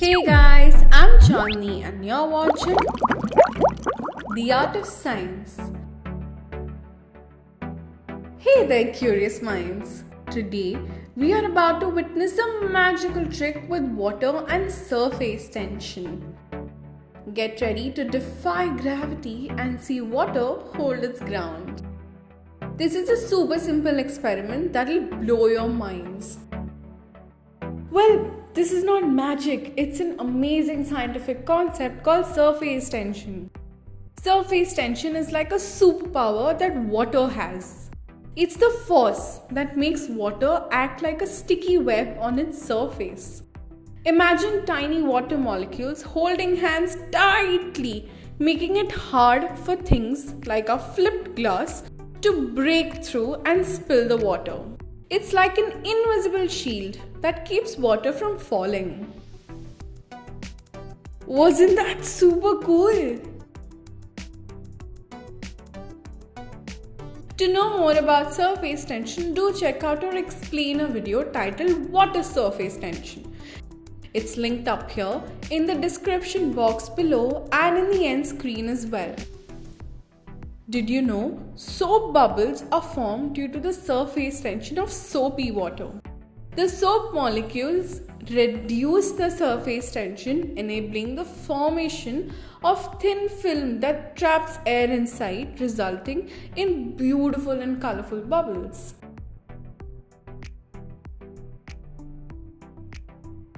Hey guys, I'm Chandni and you're watching The Art of Science. Hey there, curious minds. Today, we are about to witness a magical trick with water and surface tension. Get ready to defy gravity and see water hold its ground. This is a super simple experiment that'll blow your minds. Well, this is not magic, it's an amazing scientific concept called surface tension. Surface tension is like a superpower that water has. It's the force that makes water act like a sticky web on its surface. Imagine tiny water molecules holding hands tightly, making it hard for things like a flipped glass to break through and spill the water. It's like an invisible shield that keeps water from falling. Wasn't that super cool? To know more about surface tension, do check out our explainer video titled What is Surface Tension? It's linked up here in the description box below and in the end screen as well. Did you know soap bubbles are formed due to the surface tension of soapy water? The soap molecules reduce the surface tension, enabling the formation of thin film that traps air inside, resulting in beautiful and colorful bubbles.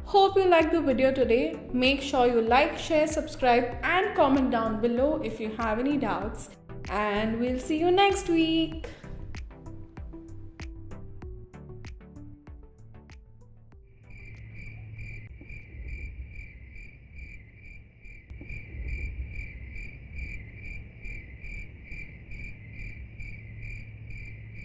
Hope you liked the video today. Make sure you like, share, subscribe and comment down below if you have any doubts. And we'll see you next week.